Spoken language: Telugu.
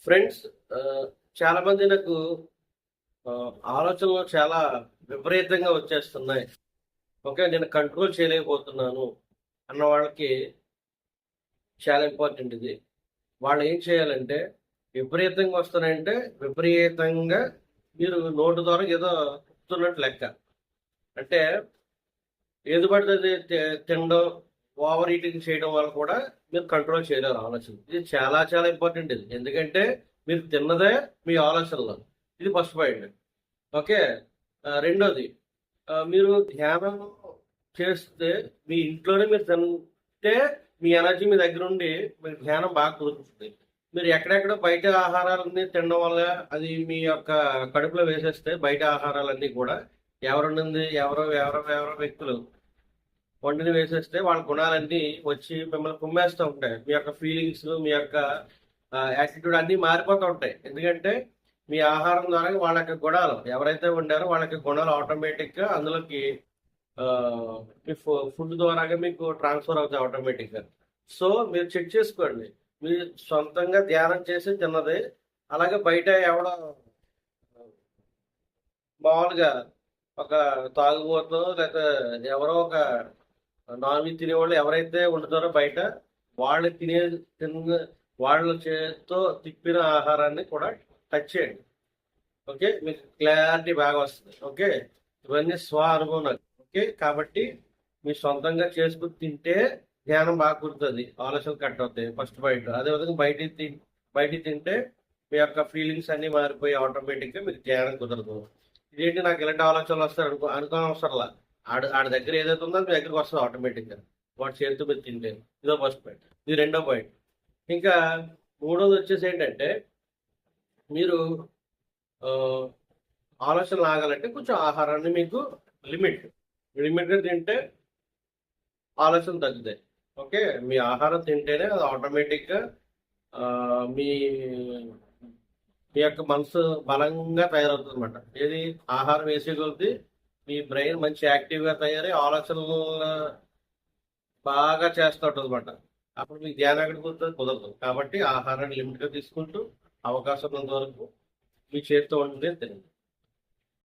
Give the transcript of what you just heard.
ఫ్రెండ్స్, చాలా మంది నాకు ఆలోచనలు చాలా విపరీతంగా వచ్చేస్తున్నాయి. ఓకే, నేను కంట్రోల్ చేయలేకపోతున్నాను అన్న వాళ్ళకి చాలా ఇంపార్టెంట్ ఇది. వాళ్ళు ఏం చేయాలంటే, విపరీతంగా వస్తున్నాయంటే విపరీతంగా మీరు నోటు ద్వారా ఏదో చెప్తున్నట్టు లెక్క. అంటే ఏది పడితే అది తినడం, ఓవర్ ఈటింగ్ చేయడం వల్ల కూడా మీరు కంట్రోల్ చేయలేరు ఆలోచన. ఇది చాలా చాలా ఇంపార్టెంట్ ఇది. ఎందుకంటే మీరు తిన్నదే మీ ఆలోచనలో. ఇది ఫస్ట్ పాయింట్. ఓకే. రెండోది, మీరు ధ్యానం చేస్తే మీ ఇంట్లోనే మీరు తింటే మీ ఎనర్జీ మీ దగ్గర ఉండి మీకు ధ్యానం బాగా కుదురుతుంది. మీరు ఎక్కడెక్కడ బయట ఆహారాలన్నీ తినడం వల్ల అది మీ యొక్క కడుపులో వేసేస్తే బయట ఆహారాలన్నీ కూడా ఎవరుండింది ఎవరో ఎవరో ఎవరో వ్యక్తులు వండిని వేసేస్తే వాళ్ళ గుణాలన్నీ వచ్చి మిమ్మల్ని కుమ్మేస్తూ ఉంటాయి. మీ యొక్క ఫీలింగ్స్, మీ యొక్క యాటిట్యూడ్ అన్నీ మారిపోతూ ఉంటాయి. ఎందుకంటే మీ ఆహారం ద్వారా వాళ్ళ యొక్క గుణాలు ఎవరైతే వండారో వాళ్ళ యొక్క గుణాలు ఆటోమేటిక్గా అందులోకి మీ ఫుడ్ ద్వారాగా మీకు ట్రాన్స్ఫర్ అవుతాయి ఆటోమేటిక్గా. సో మీరు చెక్ చేసుకోండి. మీరు సొంతంగా ధ్యానం చేసి తిన్నది అలాగే బయట ఎవడో మామూలుగా ఒక తాగుబోతో లేకపోతే ఎవరో ఒక నాన్ వెజ్ తినేవాళ్ళు ఎవరైతే వండుతారో బయట వాళ్ళు తిన్న వాళ్ళ చేతితో తిప్పిన ఆహారాన్ని కూడా టచ్ చేయండి. ఓకే, మీకు క్లారిటీ బాగా వస్తుంది. ఓకే, ఇవన్నీ స్వ అనుభవం నాకు. ఓకే, కాబట్టి మీరు సొంతంగా చేసుకుని తింటే ధ్యానం బాగా కుదురుతుంది, ఆలోచనలు కట్ అవుతాయి. First point. అదేవిధంగా బయట తింటే మీ యొక్క ఫీలింగ్స్ అన్ని మారిపోయి ఆటోమేటిక్గా మీకు ధ్యానం కుదరదు. ఇదేంటి నాకు ఇలాంటి ఆలోచనలు వస్తాయి అనుకోని అవసరంలా. ఆడి దగ్గర ఏదైతే ఉందో మీ దగ్గరికి వస్తుంది ఆటోమేటిక్గా వాటి చేతితో మీరు తింటే. ఇదో ఫస్ట్ పాయింట్. ఇది రెండో పాయింట్. ఇంకా మూడోది వచ్చేసి ఏంటంటే, మీరు ఆలోచనలు ఆగాలంటే కొంచెం ఆహారాన్ని మీకు లిమిట్గా తింటే ఆలోచన తగ్గుతాయి. ఓకే, మీ ఆహారం తింటేనే అది ఆటోమేటిక్గా మీ మీ యొక్క మనసు బలంగా తయారవుతుంది అనమాట. ఏది ఆహారం వేసే కొద్దీ మీ బ్రెయిన్ మంచి యాక్టివ్గా తయారై ఆలోచనలు బాగా చేస్తూ ఉంటుంది అనమాట. అప్పుడు మీకు ధ్యానం ఎక్కడ కుదరదు. కాబట్టి ఆహారాన్ని లిమిట్గా తీసుకుంటూ అవకాశం ఉన్నంత వరకు మీ చేతితో వండితే తినండి.